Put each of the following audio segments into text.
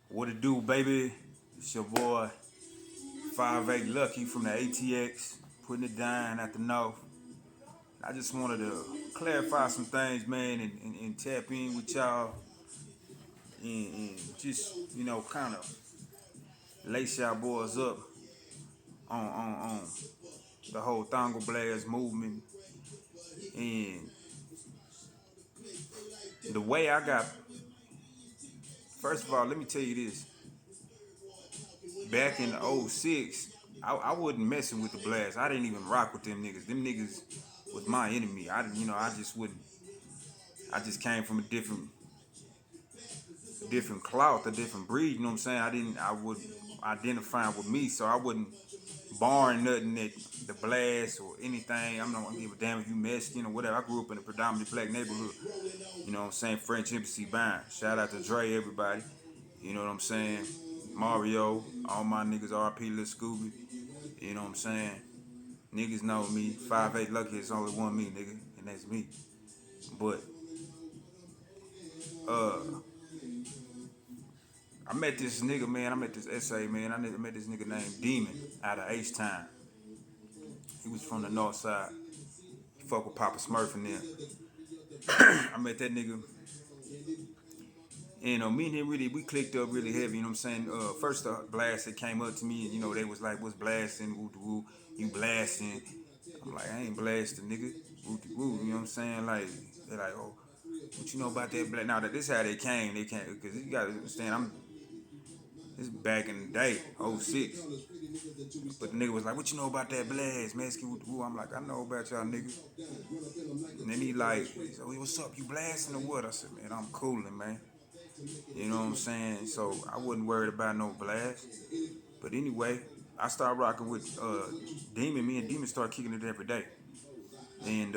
What it do, baby? It's your boy 5'8 Lucky from the ATX, putting it down at the North. I just wanted to clarify some things, man, and tap in with y'all and just, kind of lace y'all boys up on the whole Tango Blast movement. And the way I got, first of all, let me tell you this. Back in the '06, I wasn't messing with the Blast. I didn't even rock with them niggas. Them niggas was my enemy. I just wouldn't. I just came from a different cloth, a different breed. You know what I'm saying? I would identify with me, so I wasn't barring nothing that the Blast or anything. I'm not gonna give a damn if you Mexican or whatever. I grew up in a predominantly black neighborhood. You know what I'm saying? French Embassy bound. Shout out to Dre, everybody. You know what I'm saying? Mario, all my niggas, RP Lil Scooby. You know what I'm saying? Niggas know me. 5'8 Lucky is only one me, nigga, and that's me. But uh I met this nigga, man. I met this SA, man. I met this nigga named Demon out of H-Town. He was from the north side. He fuck with Papa Smurf and them. I met that nigga. And me and him we clicked up really heavy, you know what I'm saying? First the Blast that came up to me and they was like, what's blasting? Woo woo, you blasting. I'm like, I ain't blasting, nigga. Woo woo, you know what I'm saying? Like, they're like, oh, what you know about that blast? Now that this how they came, because you gotta understand, this is back in the day, '06. But the nigga was like, what you know about that Blast, man? I'm like, I know about y'all niggas. And then he like, so what's up, you blasting or what? I said, man, I'm cooling, man. You know what I'm saying? So I wasn't worried about no Blast. But anyway, I started rocking with Demon. Me and Demon started kicking it every day. And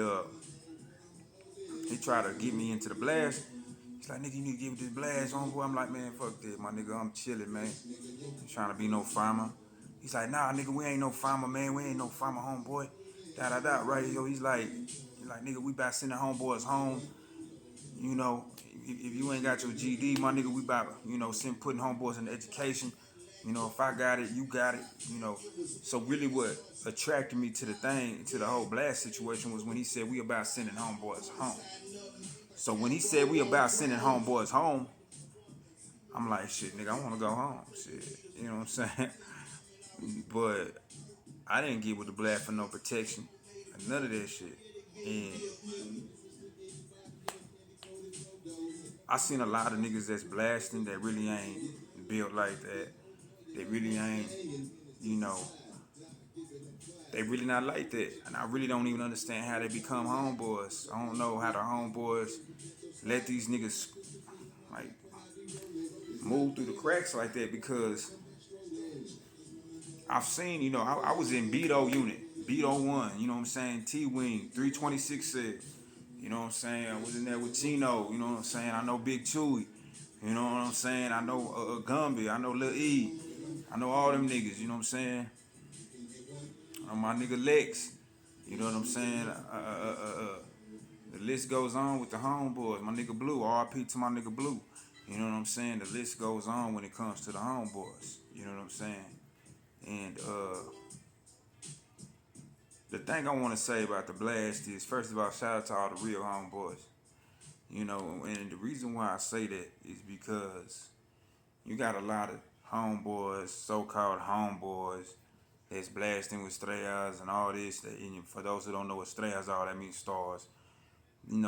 he tried to get me into the Blast. He's like, nigga, you need to give me this Blast, homeboy. I'm like, man, fuck this, my nigga. I'm chilling, man. I'm trying to be no farmer. He's like, nah, nigga, we ain't no farmer, man. We ain't no farmer, homeboy. Da da da, right? Yo, he's like, nigga, we about sending homeboys home. You know, if you ain't got your GD, my nigga, we about, putting homeboys in education. If I got it, you got it. So really what attracted me to the whole Blast situation was when he said we about sending homeboys home. So when he said we about sending homeboys home, I'm like, shit, nigga, I want to go home. Shit, you know what I'm saying? But I didn't get with the Blast for no protection. None of that shit. And I seen a lot of niggas that's blasting that really ain't built like that. They really ain't, you know, they really not like that. And I really don't even understand how they become homeboys. I don't know how the homeboys let these niggas like move through the cracks like that because I've seen, I was in Beto unit, Beto 1, you know what I'm saying? T-Wing, 326 said, you know what I'm saying? I was in there with Chino, you know what I'm saying? I know Big Chewy, you know what I'm saying? I know Gumby, I know Lil E, I know all them niggas, you know what I'm saying? I know my nigga Lex, you know what I'm saying? The list goes on with the homeboys. My nigga Blue, RP to my nigga Blue. You know what I'm saying? The list goes on when it comes to the homeboys. You know what I'm saying? And the thing I want to say about the Blast is, first of all, shout out to all the real homeboys. And the reason why I say that is because you got a lot of homeboys, so-called homeboys, that's blasting with strayers and all this. And for those who don't know what strayers are, that means stars. And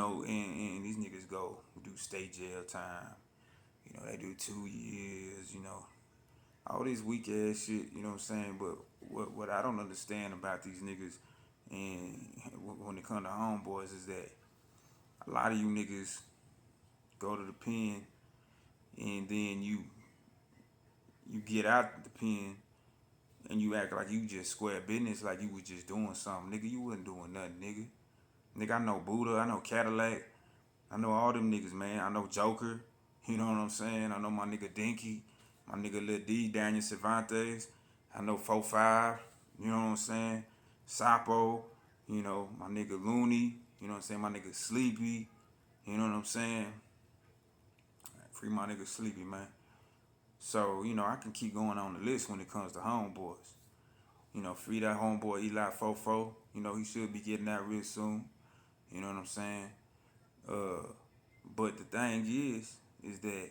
these niggas do state jail time. They do 2 years, all this weak ass shit, you know what I'm saying? But what I don't understand about these niggas and when it comes to homeboys is that a lot of you niggas go to the pen and then you get out the pen and you act like you just square business, like you was just doing something. Nigga, you wasn't doing nothing, nigga. Nigga, I know Buddha, I know Cadillac, I know all them niggas, man. I know Joker, you know what I'm saying? I know my nigga Dinky, my nigga Lil D, Daniel Cervantes. I know 4-5, you know what I'm saying? Sapo, my nigga Looney, you know what I'm saying? My nigga Sleepy, you know what I'm saying? Free my nigga Sleepy, man. So, I can keep going on the list when it comes to homeboys. Free that homeboy Eli Fofo. He should be getting out real soon. You know what I'm saying? Uh, but the thing is that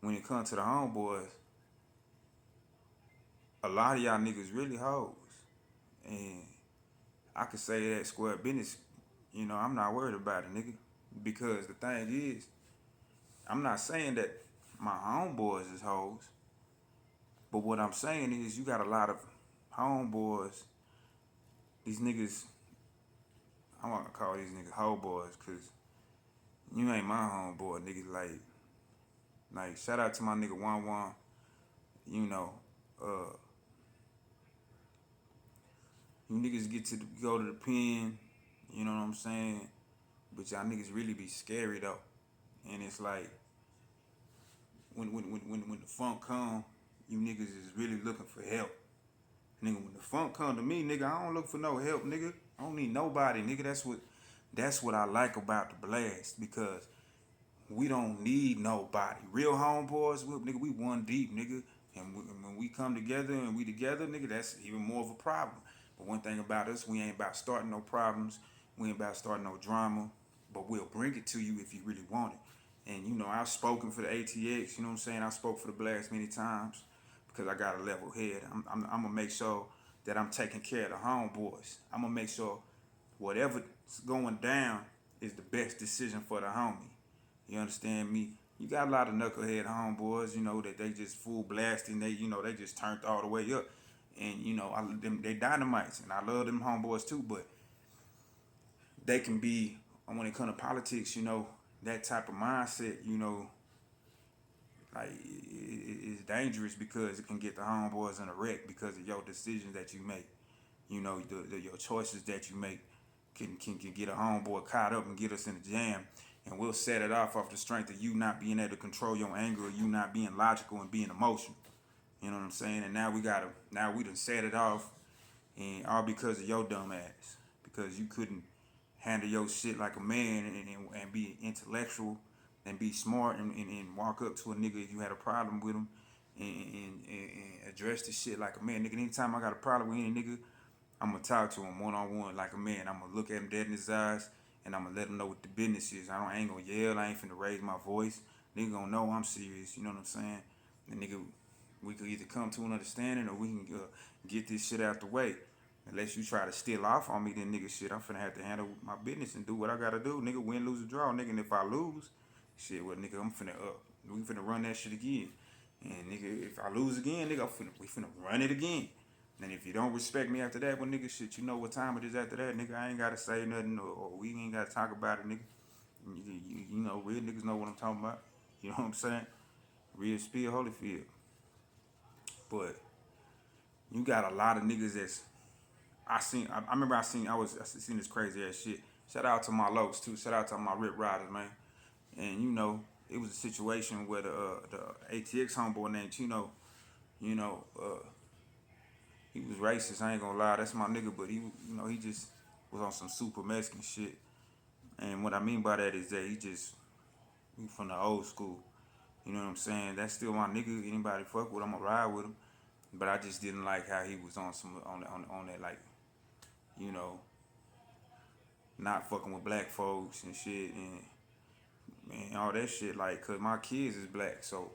when it comes to the homeboys, a lot of y'all niggas really hoes. And I could say that square business, I'm not worried about it, nigga. Because the thing is, I'm not saying that my homeboys is hoes, but what I'm saying is you got a lot of homeboys, these niggas, I want to call these niggas hoe boys, cause you ain't my homeboy, nigga. Like shout out to my nigga Wan Wan, you know, uh, you niggas get to go to the pen, you know what I'm saying? But y'all niggas really be scary though. And it's like when the funk come, you niggas is really looking for help. Nigga, when the funk come to me, nigga, I don't look for no help, nigga. I don't need nobody, nigga. That's what I like about the blast, because we don't need nobody. Real homeboys, nigga, we one deep, nigga. And when we come together and we together, nigga, that's even more of a problem. But one thing about us, we ain't about starting no problems. We ain't about starting no drama. But we'll bring it to you if you really want it. And, I've spoken for the ATX, you know what I'm saying? I spoke for the blast many times because I got a level head. I'm going to make sure that I'm taking care of the homeboys. I'm going to make sure whatever's going down is the best decision for the homie. You understand me? You got a lot of knucklehead homeboys, that they just full blasting. They just turned all the way up. And, they dynamites. And I love them homeboys too, but they can be, when it comes to politics, that type of mindset, like it's dangerous because it can get the homeboys in a wreck because of your decisions that you make. Your choices that you make can get a homeboy caught up and get us in a jam. And we'll set it off the strength of you not being able to control your anger, or you not being logical and being emotional. You know what I'm saying? And now we done set it off, and all because of your dumb ass. Because you couldn't handle your shit like a man and be intellectual and be smart and walk up to a nigga if you had a problem with him and address the shit like a man. Nigga, anytime I got a problem with any nigga, I'm gonna talk to him one on one like a man. I'm gonna look at him dead in his eyes and I'm gonna let him know what the business is. I ain't gonna yell. I ain't finna raise my voice. Nigga gonna know I'm serious. You know what I'm saying? And nigga, we could either come to an understanding or we can get this shit out the way. Unless you try to steal off on me, then nigga, shit, I'm finna have to handle my business and do what I gotta do. Nigga, win, lose, or draw. Nigga, and if I lose, shit, well, nigga, we finna run that shit again. And nigga, if I lose again, nigga, we finna run it again. And if you don't respect me after that, well, nigga, shit, you know what time it is after that, nigga. I ain't gotta say nothing, or we ain't gotta talk about it, nigga. Real niggas know what I'm talking about. You know what I'm saying? Real spill Holyfield. But you got a lot of niggas that's I remember I seen this crazy ass shit. Shout out to my lokes too. Shout out to my Rip Riders, man. And it was a situation where the ATX homeboy named Chino, he was racist. I ain't gonna lie, that's my nigga. But he just was on some super Mexican shit. And what I mean by that is that he from the old school. You know what I'm saying? That's still my nigga. Anybody fuck with him, I'ma ride with him. But I just didn't like how he was on that, like, you know, not fucking with black folks and shit and man, all that shit, like, cause my kids is black, so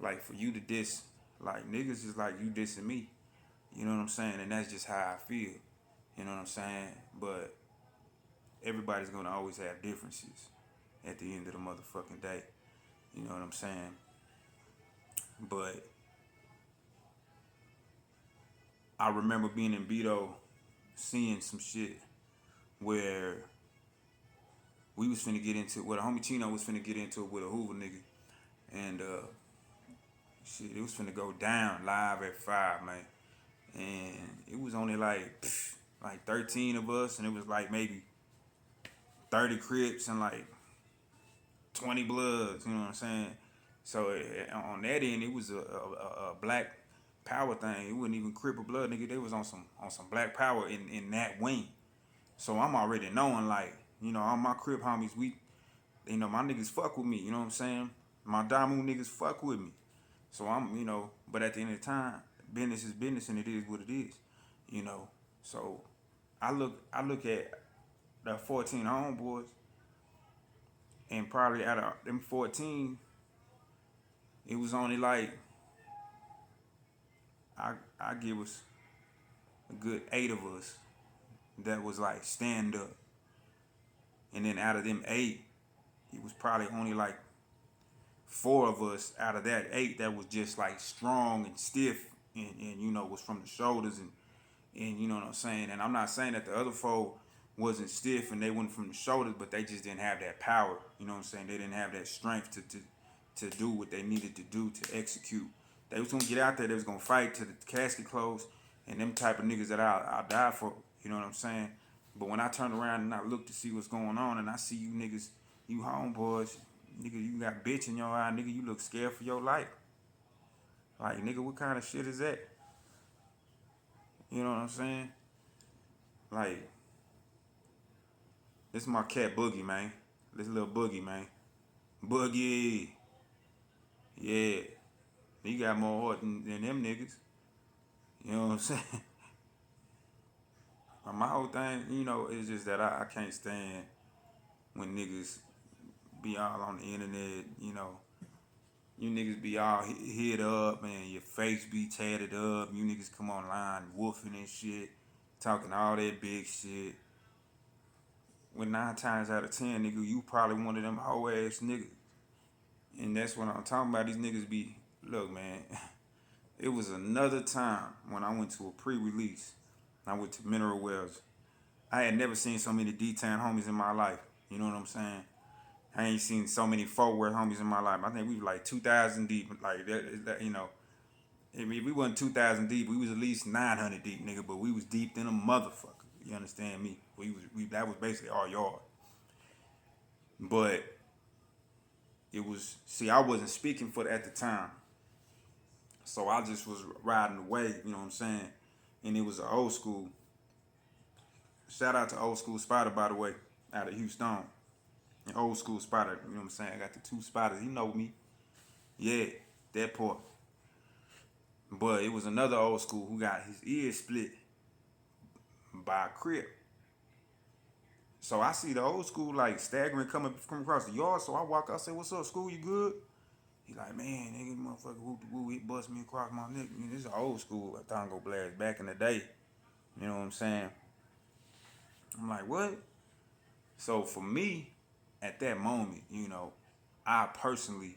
like for you to diss, like, niggas is like you dissing me. You know what I'm saying? And that's just how I feel. You know what I'm saying? But everybody's gonna always have differences at the end of the motherfucking day. You know what I'm saying? But I remember being in Beto, seeing some shit where we was finna get into, where the homie Chino was finna get into it with a Hoover nigga. And shit, it was finna go down live at 5, man. And it was only like 13 of us, and it was like maybe 30 Crips and like 20 Bloods, you know what I'm saying? So on that end, it was a black power thing. It wasn't even Crip or Blood, nigga. They was on some black power in that wing. So I'm already knowing, like, all my Crip homies, my niggas fuck with me, you know what I'm saying? My Damu niggas fuck with me. So I'm, but at the end of the time, business is business and it is what it is, you know. So I look at the 14 homeboys and probably out of them 14, it was only like I give us a good 8 of us that was like stand up. And then out of them 8, it was probably only like 4 of us out of that 8 that was just like strong and stiff and was from the shoulders and you know what I'm saying. And I'm not saying that the other 4 wasn't stiff and they went from the shoulders, but they just didn't have that power. You know what I'm saying? They didn't have that strength to do what they needed to do to execute. They was gonna get out there. They was gonna fight to the casket close, and them type of niggas that I'll die for. You know what I'm saying? But when I turn around and I look to see what's going on, and I see you niggas, you homeboys, nigga, you got bitch in your eye, nigga, you look scared for your life. Like, nigga, what kind of shit is that? You know what I'm saying? Like, this is my cat Boogie, man. This little Boogie, man. Boogie. Yeah. He got more heart than them niggas. You know what I'm saying? My whole thing, is just that I can't stand when niggas be all on the internet, You niggas be all hit up and your face be tatted up. You niggas come online woofing and shit, talking all that big shit. When 9 times out of 10, nigga, you probably one of them hoe ass niggas. And that's what I'm talking about. These niggas be, look, man, it was another time when I went to a pre-release. I went to Mineral Wells. I had never seen so many D-Town homies in my life. You know what I'm saying? I ain't seen so many Fort Worth homies in my life. I think we were like 2,000 deep. Like, if we wasn't 2,000 deep, we was at least 900 deep, nigga. But we was deep in a motherfucker. You understand me? That was basically our yard. But I wasn't speaking for it at the time. So I just was riding the wave, you know what I'm saying? And it was an old school. Shout out to Old School Spider, by the way, out of Houston. An old school Spider, you know what I'm saying? I got the 2 spiders. He know me. Yeah, that part. But it was another old school who got his ears split by a crip. So I see the old school like staggering come across the yard. So I walk out, I say, "What's up, school? You good?" He like, "Man, nigga, motherfucker, whoop de woo, he bust me across my neck." I mean, this is old school Tango blast back in the day. You know what I'm saying? I'm like, what? So for me, at that moment, I personally,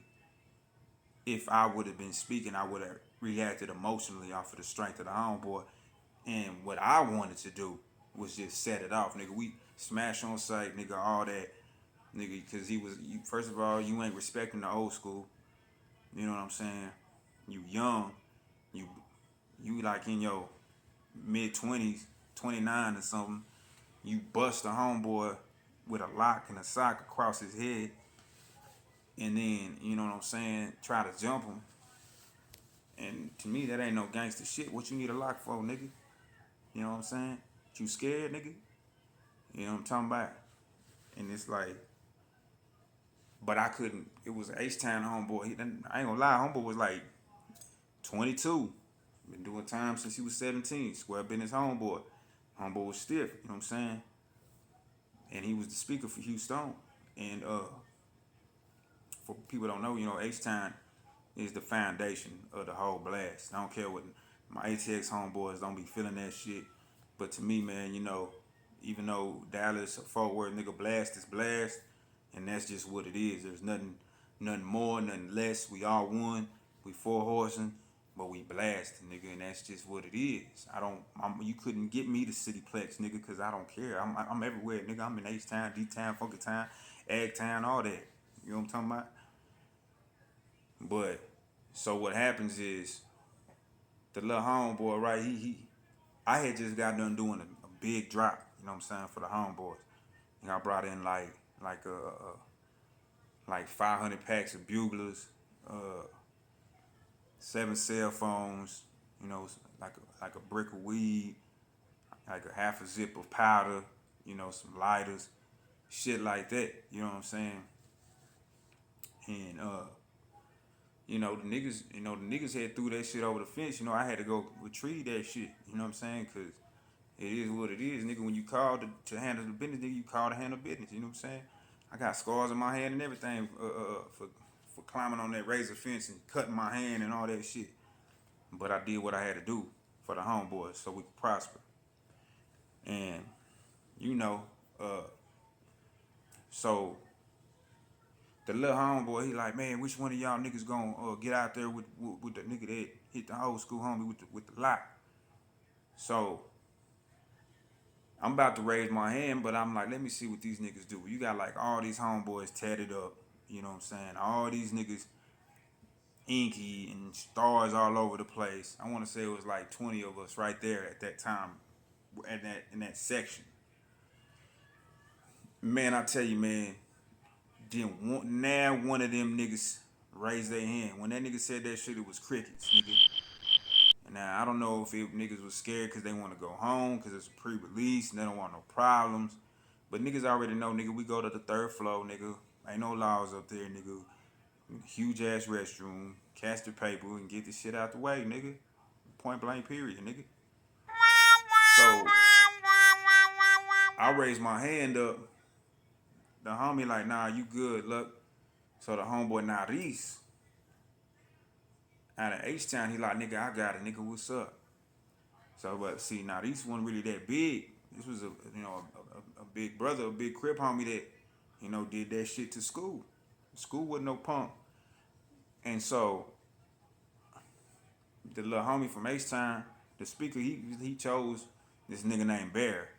if I would have been speaking, I would have reacted emotionally off of the strength of the homeboy. And what I wanted to do was just set it off, nigga. We smash on sight, nigga, all that, nigga, because first of all, you ain't respecting the old school. You know what I'm saying? You young, you you like in your mid-20s, 29 or something. You bust a homeboy with a lock and a sock across his head, and then, you know what I'm saying, try to jump him. And to me, that ain't no gangster shit. What you need a lock for, nigga? You know what I'm saying? You scared, nigga? You know what I'm talking about? And it's like, but I couldn't. It was an H-Town homeboy. I ain't gonna lie, homeboy was like 22. Been doing time since he was 17. Square business homeboy. Homeboy was stiff, you know what I'm saying? And he was the speaker for Houston. And for people don't know, H-Town is the foundation of the whole blast. I don't care what my ATX homeboys don't be feeling that shit. But to me, man, even though Dallas or Fort Worth, nigga, blast is blast, and that's just what it is. There's nothing more, nothing less. We all one. We 4 horsing, but we blasting, nigga, and that's just what it is. You couldn't get me to Cityplex, nigga, because I don't care. I'm everywhere, nigga. I'm in H-Town, D-Town, Funky Town, Ag Town, all that. You know what I'm talking about? But so what happens is the little homeboy, right? I had just got done doing a big drop. You know what I'm saying, for the homeboys. And I brought in like 500 packs of buglers, 7 cell phones. Like a brick of weed, like a half a zip of powder. Some lighters, shit like that. You know what I'm saying? And The niggas had threw that shit over the fence. I had to go retrieve that shit. You know what I'm saying? Cause it is what it is, nigga. When you call to handle the business, nigga, you call to handle business. You know what I'm saying? I got scars on my hand and everything for climbing on that razor fence and cutting my hand and all that shit. But I did what I had to do for the homeboys so we could prosper. And you know, uh, so the little homeboy, he like, man, which one of y'all niggas gonna get out there with the nigga that hit the old school homie with the lock? So I'm about to raise my hand, but I'm like, let me see what these niggas do. You got like all these homeboys tatted up, you know what I'm saying? All these niggas inky and stars all over the place. I want to say it was like 20 of us right there at that time, in that section. Man, I tell you, man, now one of them niggas raised their hand. When that nigga said that shit, it was crickets, nigga. And now I don't know if niggas was scared because they want to go home because it's pre-release and they don't want no problems. But niggas already know, nigga, we go to the third floor, nigga. Ain't no laws up there, nigga. Huge ass restroom, catch the paper, and get this shit out the way, nigga. Point blank, period, nigga. So I raised my hand up. The homie like, nah, you good, look. So the homeboy Naris out of H-Town, he like, nigga, I got it, nigga, what's up? So, but see, Naris wasn't really that big. This was a big brother, a big crib homie that, did that shit to school. School wasn't no punk. And so the little homie from H-Town, the speaker, he chose this nigga named Bear.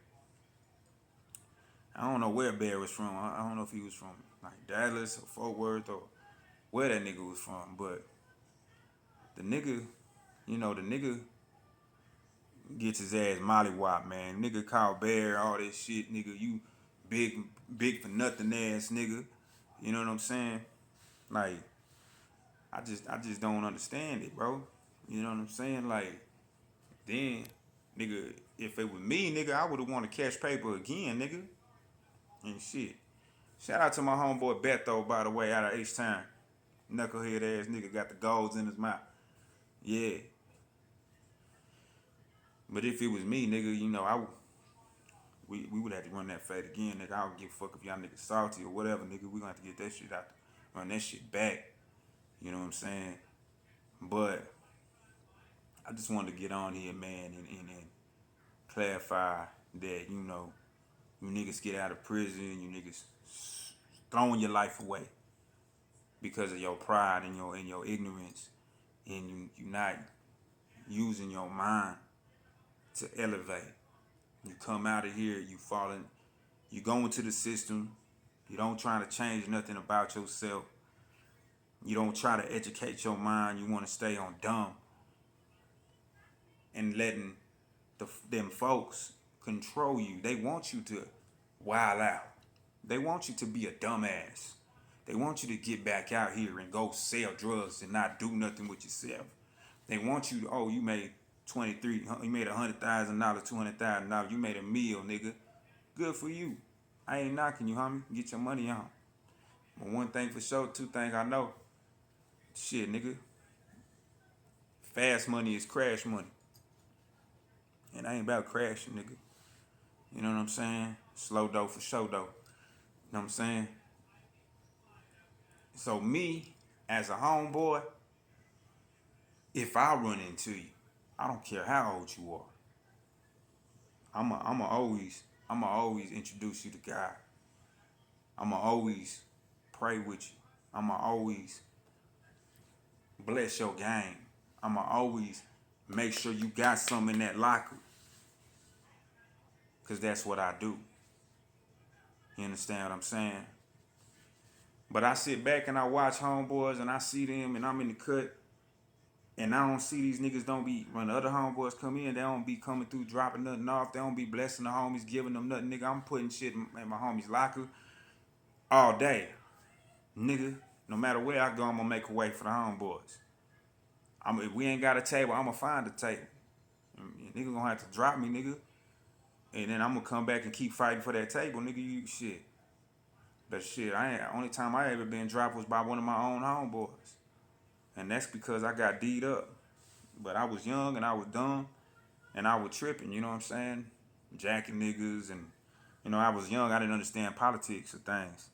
I don't know where Bear was from. I don't know if he was from like Dallas or Fort Worth or where that nigga was from. But the nigga, the nigga gets his ass mollywop, man. Nigga called Bear, all that shit, nigga. You big for nothing ass nigga. You know what I'm saying? Like, I just don't understand it, bro. You know what I'm saying? Like, then, nigga, if it was me, nigga, I would have wanted to catch paper again, nigga. And shit. Shout out to my homeboy Beto, by the way, out of H-Town. Knucklehead ass nigga got the golds in his mouth. Yeah. But if it was me, nigga, we would have to run that fade again, nigga. I don't give a fuck if y'all niggas salty or whatever, nigga. We gonna have to get that shit out, run that shit back. You know what I'm saying? But I just wanted to get on here, man, and clarify that, you niggas get out of prison, you niggas throwing your life away because of your pride and your ignorance, and you not using your mind to elevate. You come out of here, you go into the system, you don't try to change nothing about yourself. You don't try to educate your mind. You want to stay on dumb and letting them folks control you. They want you to wild out. They want you to be a dumbass. They want you to get back out here and go sell drugs and not do nothing with yourself. They want you to, you made you made $100,000, $200,000, you made a meal, nigga. Good for you. I ain't knocking you, homie. Get your money on. But one thing for sure, two things I know. Shit, nigga. Fast money is crash money. And I ain't about crashing, nigga. You know what I'm saying? Slow dough for show dough. You know what I'm saying? So me, as a homeboy, if I run into you, I don't care how old you are. I'ma always introduce you to God. I'ma always pray with you. I'ma always bless your game. I'ma always make sure you got something in that locker. Cause that's what I do. You understand what I'm saying? But I sit back and I watch homeboys and I see them and I'm in the cut. And I don't see these niggas when the other homeboys come in, they don't be coming through dropping nothing off. They don't be blessing the homies, giving them nothing, nigga. I'm putting shit in my homies' locker all day. Nigga, no matter where I go, I'm gonna make a way for the homeboys. If we ain't got a table, I'm gonna find a table. Nigga gonna have to drop me, nigga. And then I'm gonna come back and keep fighting for that table, nigga. You shit. But shit, only time I ever been dropped was by one of my own homeboys. And that's because I got D'd up. But I was young and I was dumb and I was tripping, you know what I'm saying? Jacking niggas and, I was young, I didn't understand politics or things.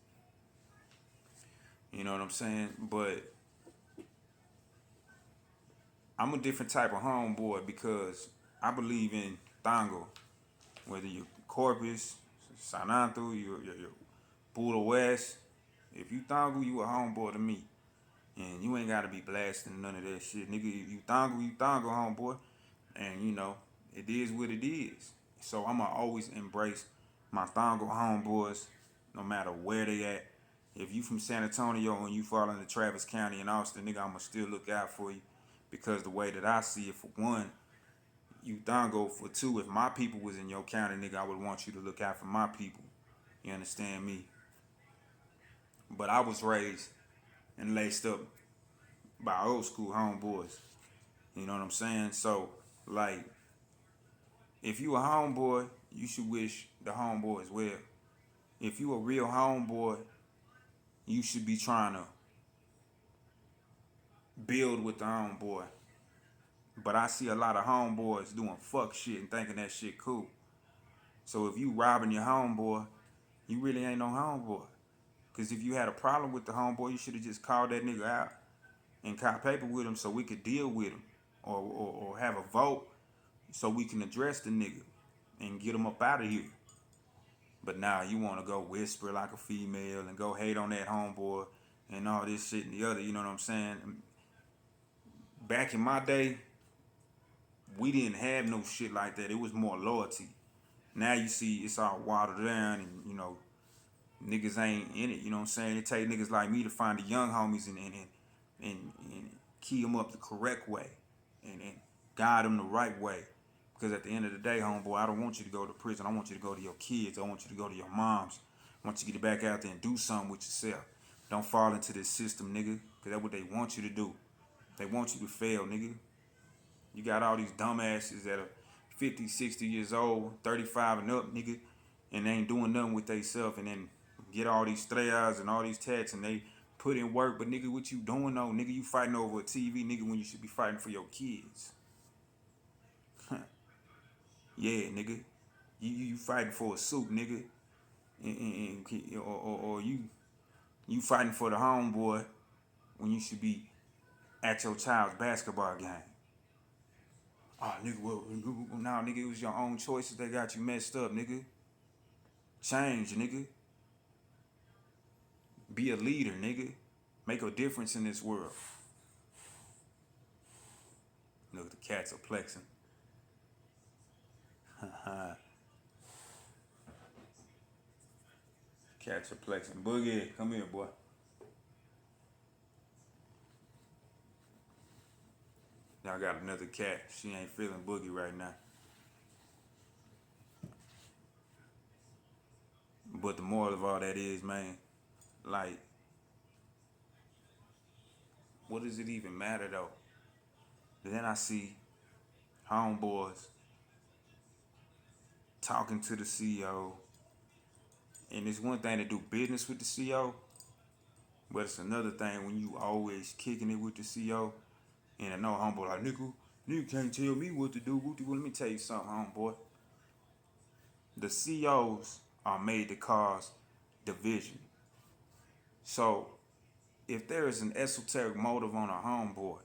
You know what I'm saying? But I'm a different type of homeboy because I believe in Tango. Whether you're Corpus, San Antonio, you're Buda West, if you Tango, you a homeboy to me. And you ain't gotta be blasting none of that shit. Nigga, if you Tango, homeboy. And it is what it is. So I'ma always embrace my Tango homeboys, no matter where they at. If you from San Antonio and you fall into Travis County and Austin, nigga, I'ma still look out for you. Because the way that I see it, for one, you Tango. For two, if my people was in your county, nigga, I would want you to look out for my people. You understand me? But I was raised and laced up by old school homeboys. You know what I'm saying? So, like, if you a homeboy, you should wish the homeboys well. If you a real homeboy, you should be trying to build with the homeboy. But I see a lot of homeboys doing fuck shit and thinking that shit cool. So if you robbing your homeboy, you really ain't no homeboy. Cause if you had a problem with the homeboy, you should have just called that nigga out and caught paper with him so we could deal with him. Or have a vote so we can address the nigga and get him up out of here. But now you want to go whisper like a female and go hate on that homeboy and all this shit and the other, you know what I'm saying? Back in my day, we didn't have no shit like that. It was more loyalty. Now you see it's all watered down and, niggas ain't in it, you know what I'm saying? It take niggas like me to find the young homies and key them up the correct way and guide them the right way. Because at the end of the day, homeboy, I don't want you to go to prison. I want you to go to your kids. I want you to go to your moms. I want you to get back out there and do something with yourself. Don't fall into this system, nigga. Because that's what they want you to do. They want you to fail, nigga. You got all these dumbasses that are 50, 60 years old, 35 and up, nigga, and they ain't doing nothing with themselves, and then get all these strayas and all these tats, and they put in work. But nigga, what you doing though? Nigga, you fighting over a TV, nigga, when you should be fighting for your kids. Yeah, nigga. You fighting for a suit, nigga. Or you fighting for the homeboy when you should be at your child's basketball game. Oh, nigga, well, now, nigga, it was your own choices that got you messed up, nigga. Change, nigga. Be a leader, nigga. Make a difference in this world. Look, the cats are plexing. Cats are plexing. Boogie, come here, boy. Y'all got another cat. She ain't feeling Boogie right now. But the moral of all that is, man, like, what does it even matter though? Then I see homeboys talking to the CEO, and it's one thing to do business with the CEO, but it's another thing when you always kicking it with the CEO, and I know homeboy like, nigga can't tell me what to do. Let me tell you something, homeboy. The CEOs are made to cause division. So if there is an esoteric motive on a homeboy,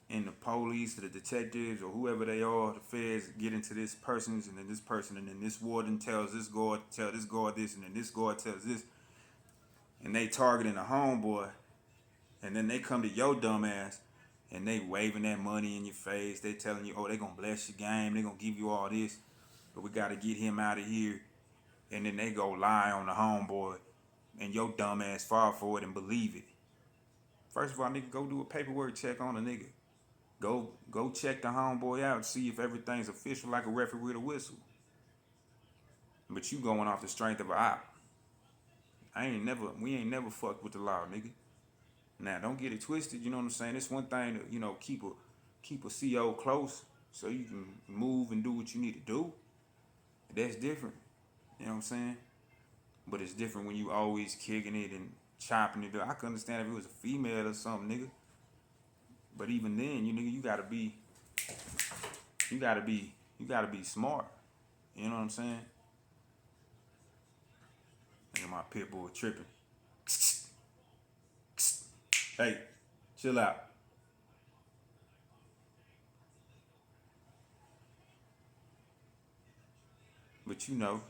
and the police or the detectives or whoever they are, the feds get into this person's and then this person and then this warden tells this guard, tell this guard this, and then this guard tells this, and they targeting a homeboy, and then they come to your dumb ass and they waving that money in your face. They telling you, oh, they gonna bless your game, they gonna give you all this, but we gotta get him out of here. And then they go lie on the homeboy, and your dumb ass fall for it and believe it. First of all, nigga, go do a paperwork check on a nigga. Go check the homeboy out, see if everything's official like a referee with a whistle. But you going off the strength of a op. We ain't never fucked with the law, nigga. Now don't get it twisted, you know what I'm saying? It's one thing to, keep a CO close so you can move and do what you need to do. That's different. You know what I'm saying? But it's different when you always kicking it and chopping it up. I can understand if it was a female or something, nigga. But even then, you nigga, you gotta be, you gotta be smart. You know what I'm saying? Nigga, my pit bull tripping. Hey, chill out. But you know,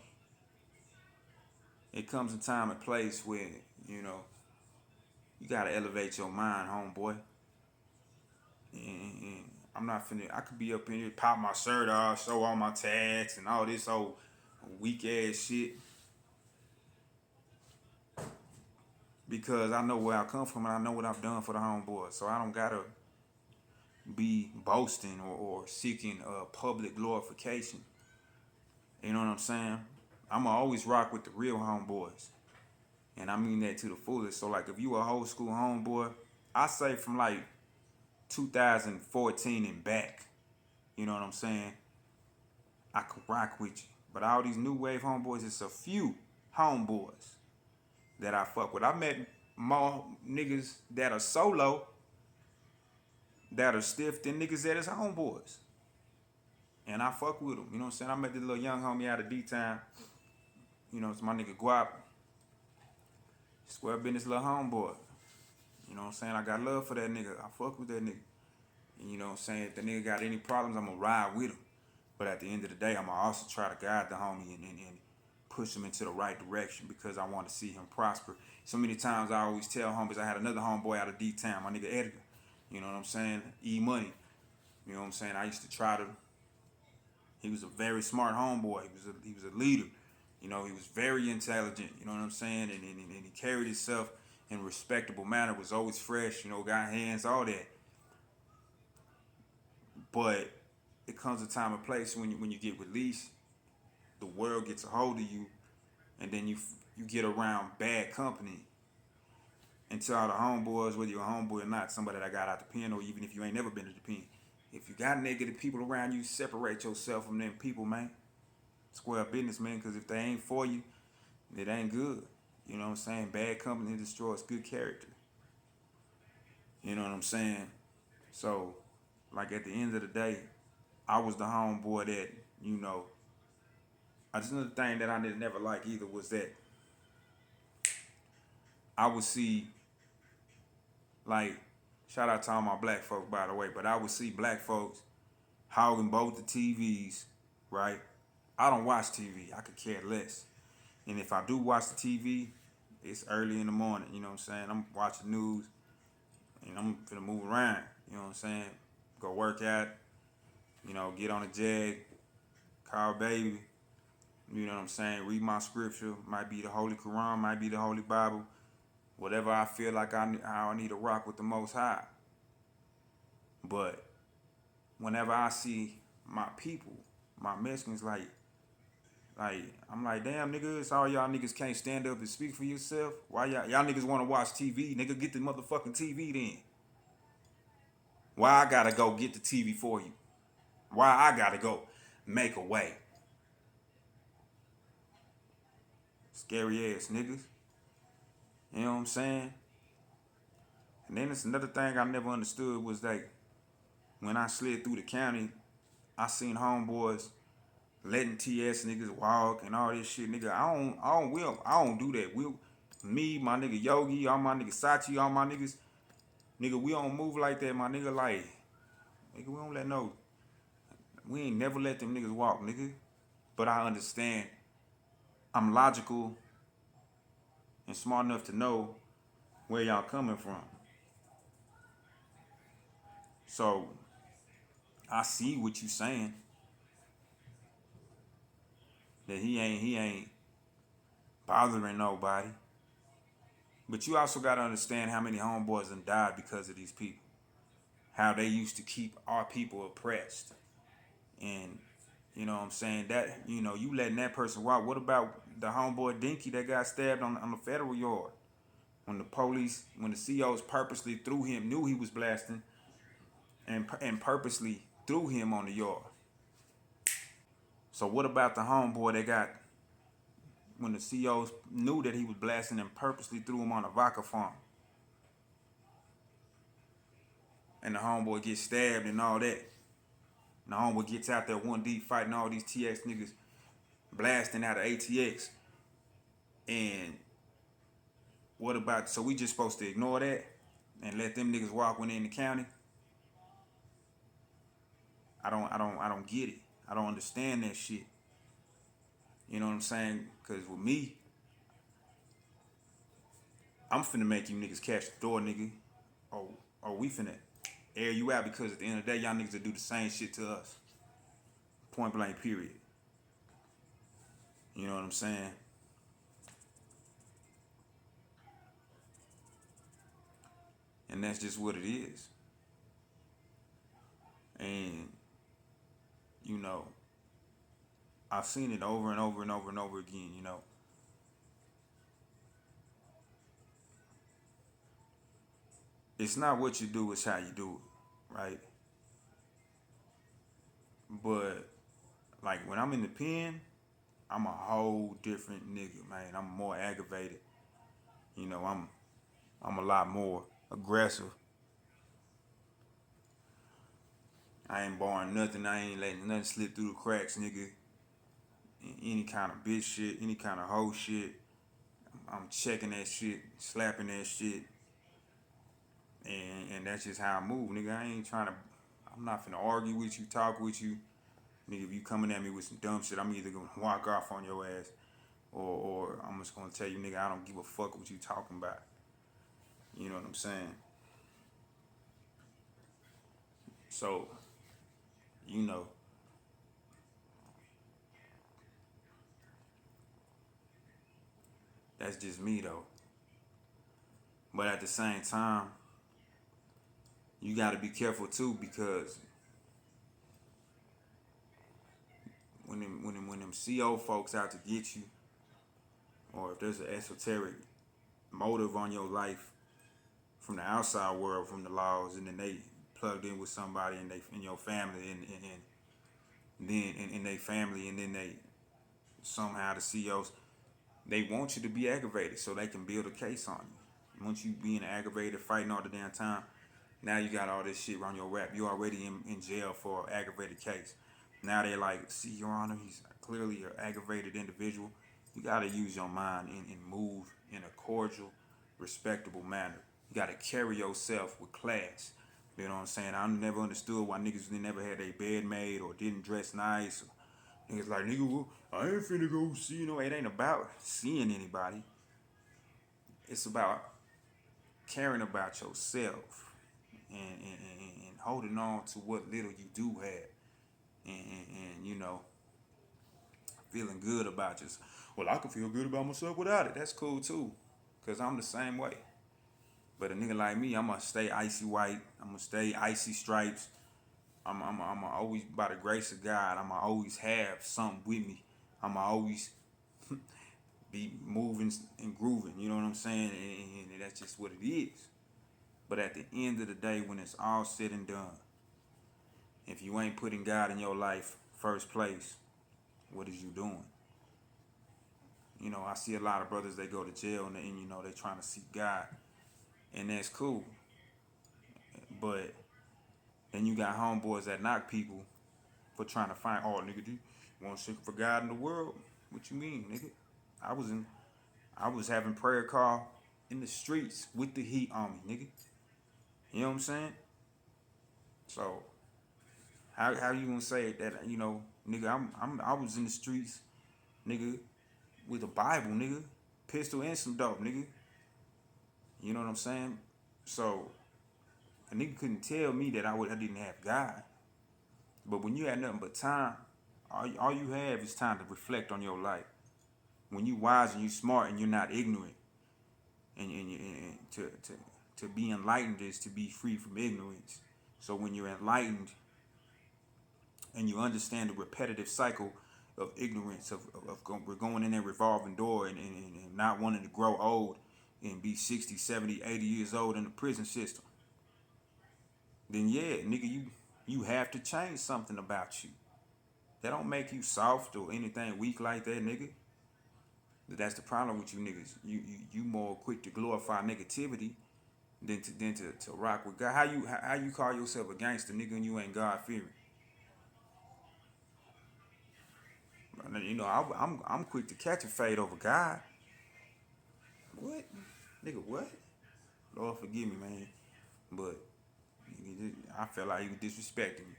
it comes a time and place where, you know, you gotta elevate your mind, homeboy. And I'm not finna. I could be up in here, pop my shirt off, show all my tats and all this old weak ass shit because I know where I come from and I know what I've done for the homeboy. So I don't gotta be boasting or seeking public glorification. You know what I'm saying? I'ma always rock with the real homeboys, and I mean that to the fullest. So like, if you a old school homeboy, I say from like 2014 and back. You know what I'm saying? I could rock with you. But all these new wave homeboys, it's a few homeboys that I fuck with. I met more niggas that are solo that are stiff than niggas that is homeboys. And I fuck with them. You know what I'm saying? I met this little young homie out of D-Town. You know, it's my nigga Guap. Square business little homeboy. You know what I'm saying? I got love for that nigga. I fuck with that nigga. And you know what I'm saying? If the nigga got any problems, I'm gonna ride with him. But at the end of the day, I'm gonna also try to guide the homie and push him into the right direction because I want to see him prosper. So many times I always tell homies, I had another homeboy out of D-Town, my nigga Edgar. You know what I'm saying? E-Money. You know what I'm saying? I used to try to. He was a very smart homeboy. He was a leader. You know, he was very intelligent. You know what I'm saying? And he carried himself in a respectable manner. Was always fresh. You know, got hands, all that. But it comes a time and place when you get released, the world gets a hold of you, and then you get around bad company. And to all the homeboys, whether you're a homeboy or not, somebody that got out the pen, or even if you ain't never been to the pen, if you got negative people around you, separate yourself from them people, man. Square business, man, because if they ain't for you, it ain't good. You know what I'm saying? Bad company destroys good character. You know what I'm saying? So, like at the end of the day, I was the homeboy that, you know, I just another thing that I didn't never like either was that I would see, like, shout out to all my black folks by the way, but I would see black folks hogging both the TVs, right? I don't watch TV. I could care less. And if I do watch the TV, it's early in the morning. You know what I'm saying? I'm watching news and I'm finna move around. You know what I'm saying? Go work out. You know, get on a jag, call baby. You know what I'm saying? Read my scripture. Might be the Holy Quran, might be the Holy Bible. Whatever I feel like I need to rock with the Most High. But whenever I see my people, my Mexicans, like I'm like, damn nigga, it's all y'all niggas can't stand up and speak for yourself. Why y'all niggas want to watch TV? Nigga, get the motherfucking TV then. Why I gotta go get the TV for you? Why I gotta go make a way? Scary ass niggas. You know what I'm saying? And then it's another thing I never understood was like when I slid through the county, I seen homeboys letting TS niggas walk and all this shit, nigga. I don't do that. Me, my nigga Yogi, all my niggas Sachi, all my niggas, nigga, we don't move like that, my nigga. Like, nigga, we don't let no, we ain't never let them niggas walk, nigga. But I understand. I'm logical and smart enough to know where y'all coming from. So I see what you saying. That he ain't bothering nobody. But you also gotta understand how many homeboys done died because of these people. How they used to keep our people oppressed. And you know what I'm saying? That, you know, you letting that person walk. What about the homeboy Dinky that got stabbed on the federal yard? When the police, when the COs purposely threw him, knew he was blasting, and purposely threw him on the yard. So what about the homeboy that got, when the COs knew that he was blasting and purposely threw him on a vodka farm? and the homeboy gets stabbed and all that. And the homeboy gets out there one deep fighting all these TX niggas blasting out of ATX. And what about, so we just supposed to ignore that and let them niggas walk when they in the county? I don't get it. I don't understand that shit. You know what I'm saying? Cause with me, I'm finna make you niggas catch the door, nigga. Or we finna air you out, because at the end of the day, y'all niggas will do the same shit to us. Point blank, period. You know what I'm saying? And that's just what it is. And, you know, I've seen it over and over and over and over again, you know. It's not what you do, it's how you do it, right? But, like, when I'm in the pen, I'm a whole different nigga, man. I'm more aggravated. You know, I'm a lot more aggressive. I ain't barring nothing. I ain't letting nothing slip through the cracks, nigga. Any kind of bitch shit, any kind of hoe shit, I'm checking that shit, slapping that shit, and that's just how I move, nigga. I ain't trying to. I'm not finna argue with you, talk with you, nigga. If you coming at me with some dumb shit, I'm either gonna walk off on your ass, or I'm just gonna tell you, nigga, I don't give a fuck what you talking about. You know what I'm saying? So, you know, that's just me though. But at the same time, you gotta be careful too, because when them CO folks out to get you, or if there's an esoteric motive on your life from the outside world, from the laws, and then they plugged in with somebody and they in your family, and then in their family, and then they somehow the CEOs, they want you to be aggravated so they can build a case on you. Once you being aggravated, fighting all the damn time, now you got all this shit around your rap. You already in jail for an aggravated case. Now they're like, see, Your Honor, he's clearly an aggravated individual. You got to use your mind and move in a cordial, respectable manner. You got to carry yourself with class. You know what I'm saying? I never understood why niggas never had their bed made or didn't dress nice. Niggas like, nigga, well, I ain't finna go see, you know, it ain't about seeing anybody. It's about caring about yourself and holding on to what little you do have. And you know, feeling good about yourself. Well, I can feel good about myself without it. That's cool too, because I'm the same way. But a nigga like me, I'm gonna stay icy white. I'm gonna stay icy stripes. I'm always, by the grace of God, I'm gonna always have something with me. I'm gonna always be moving and grooving. You know what I'm saying? And that's just what it is. But at the end of the day, when it's all said and done, if you ain't putting God in your life first place, what is you doing? You know, I see a lot of brothers, they go to jail and you know, they trying to seek God. And that's cool. But then you got homeboys that knock people for trying to find, oh, nigga, do you want to seek for God in the world? What you mean, nigga? I was in, I was having prayer call in the streets with the heat on me, nigga. You know what I'm saying? So how you gonna say that, you know, nigga, I was in the streets, nigga, with a Bible, nigga, pistol and some dope, nigga. You know what I'm saying? So a nigga couldn't tell me that I didn't have God. But when you had nothing but time, all you have is time to reflect on your life. When you wise and you smart and you're not ignorant, and to be enlightened is to be free from ignorance. So when you're enlightened and you understand the repetitive cycle of ignorance, we're going in that revolving door, and not wanting to grow old and be 60, 70, 80 years old in the prison system, then yeah, nigga, you have to change something about you. That don't make you soft or anything weak like that, nigga. That's the problem with you niggas. You more quick to glorify negativity than to rock with God. How you call yourself a gangster, nigga, and you ain't God fearing? You know, I'm quick to catch a fade over God. What, nigga? What? Lord forgive me, man. But I felt like he was disrespecting me.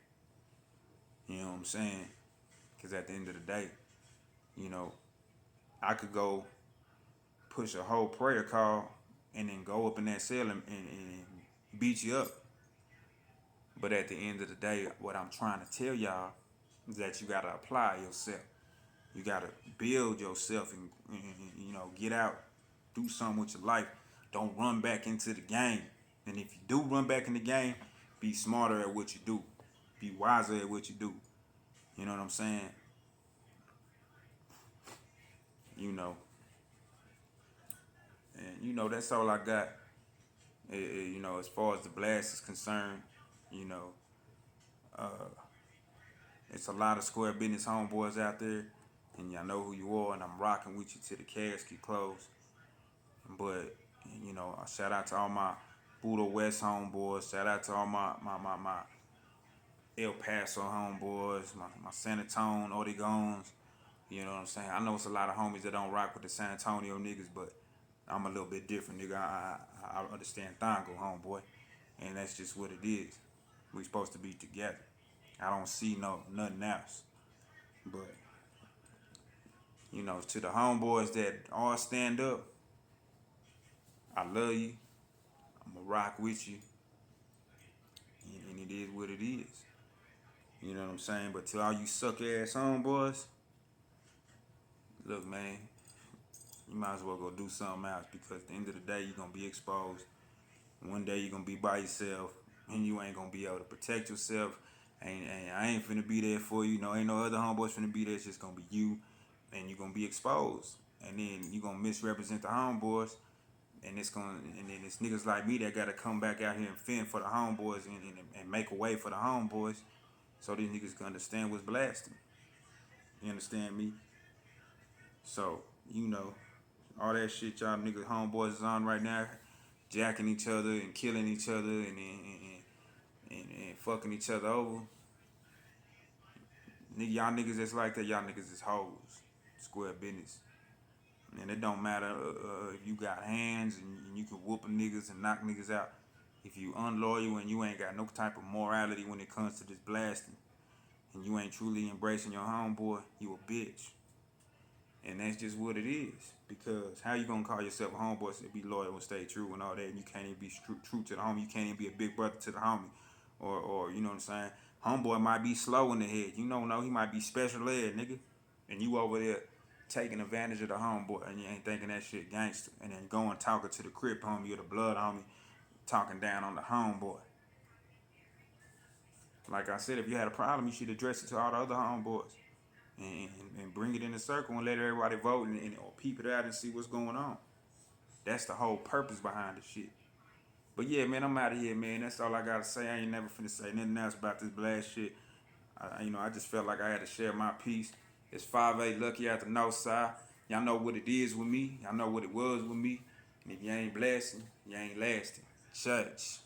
You know what I'm saying? Because at the end of the day, you know, I could go push a whole prayer call and then go up in that cell and beat you up. But at the end of the day, what I'm trying to tell y'all is that you gotta apply yourself. You gotta build yourself and you know, get out, do something with your life. Don't run back into the game. And if you do run back in the game, be smarter at what you do. Be wiser at what you do. You know what I'm saying? You know, and you know that's all I got. You know, as far as the blast is concerned, you know, it's a lot of square business homeboys out there, and y'all know who you are, and I'm rocking with you till the casket close. But you know, shout out to all my Budo West homeboys. Shout out to all my El Paso homeboys, my San Antonio Oregons. You know what I'm saying? I know it's a lot of homies that don't rock with the San Antonio niggas, but I'm a little bit different, nigga. I understand Tango, homeboy, and that's just what it is. We supposed to be together. I don't see nothing else. But you know, to the homeboys that all stand up, I love you. I'ma rock with you, and it is what it is. You know what I'm saying? But to all you suck ass homeboys, look, man, you might as well go do something else because at the end of the day, you're gonna be exposed. One day you're gonna be by yourself, and you ain't gonna be able to protect yourself. And I ain't finna be there for you. No, ain't no other homeboys finna be there. It's just gonna be you, and you're gonna be exposed. And then you're gonna misrepresent the homeboys, and then it's niggas like me that gotta come back out here and fend for the homeboys and make a way for the homeboys, so these niggas can understand what's blasting. You understand me? So you know all that shit y'all niggas homeboys is on right now, jacking each other and killing each other and fucking each other over. Nigga, y'all niggas that's like that, y'all niggas is hoes. Square business. And it don't matter if you got hands and you can whoop a niggas and knock niggas out. If you unloyal and you ain't got no type of morality when it comes to this blasting, and you ain't truly embracing your homeboy, you a bitch. And that's just what it is. Because how you gonna call yourself a homeboy and be loyal and stay true and all that, and you can't even be true to the homie. You can't even be a big brother to the homie, or you know what I'm saying. Homeboy might be slow in the head. You don't know, he might be special ed, nigga. And you over there taking advantage of the homeboy, and you ain't thinking that shit gangster. And then going talking to the crip homie or the blood homie, talking down on the homeboy. Like I said, if you had a problem, you should address it to all the other homeboys and, and bring it in a circle and let everybody vote and or peep it out and see what's going on. That's the whole purpose behind the shit. But yeah, man, I'm out of here, man. That's all I gotta say. I ain't never finna say nothing else about this blast shit. You know, I just felt like I had to share my piece. It's 5-8 Lucky at the north side. Y'all know what it is with me. Y'all know what it was with me. And if you ain't blasting, you ain't lasting. Church.